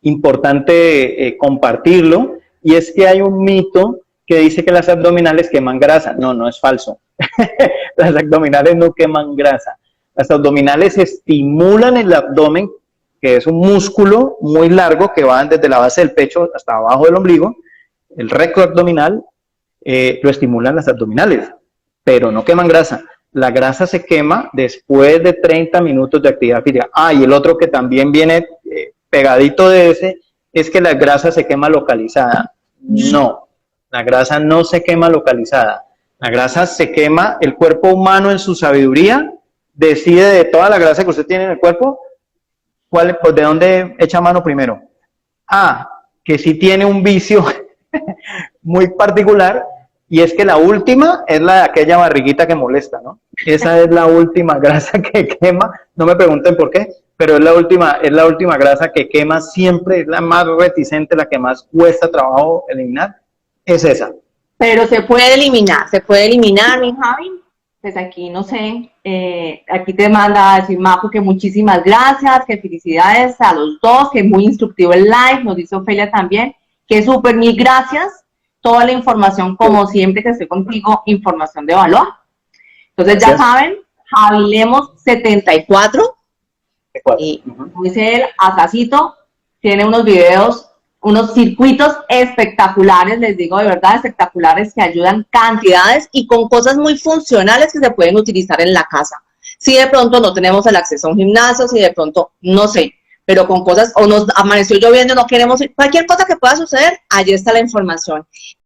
importante compartirlo, y es que hay un mito que dice que las abdominales queman grasa. No es falso. Las abdominales no queman grasa. Las abdominales estimulan el abdomen, que es un músculo muy largo que va desde la base del pecho hasta abajo del ombligo, el recto abdominal, lo estimulan las abdominales, pero no queman grasa. La grasa se quema después de 30 minutos de actividad física. Y el otro que también viene pegadito de ese es que la grasa se quema localizada. No, la grasa no se quema localizada. La grasa se quema, el cuerpo humano en su sabiduría decide de toda la grasa que usted tiene en el cuerpo, ¿de dónde echa mano primero? Que sí tiene un vicio muy particular, y es que la última es la de aquella barriguita que molesta, ¿no? Esa es la última grasa que quema, no me pregunten por qué, pero es la última grasa que quema siempre, es la más reticente, la que más cuesta trabajo eliminar, es esa. Pero se puede eliminar, mi Javi. Pues aquí, no sé, aquí te manda a decir Majo que muchísimas gracias, que felicidades a los dos, que muy instructivo el live, nos dice Ofelia también, que súper, mil gracias, toda la información, como siempre que estoy contigo, información de valor. Entonces ya saben, Javi Lemos 74, y dice él, Asacito, tiene unos videos, unos circuitos espectaculares, les digo de verdad, espectaculares, que ayudan cantidades y con cosas muy funcionales que se pueden utilizar en la casa. Si de pronto no tenemos el acceso a un gimnasio, si de pronto, no sé, pero con cosas, o nos amaneció lloviendo, no queremos ir, cualquier cosa que pueda suceder, allí está la información.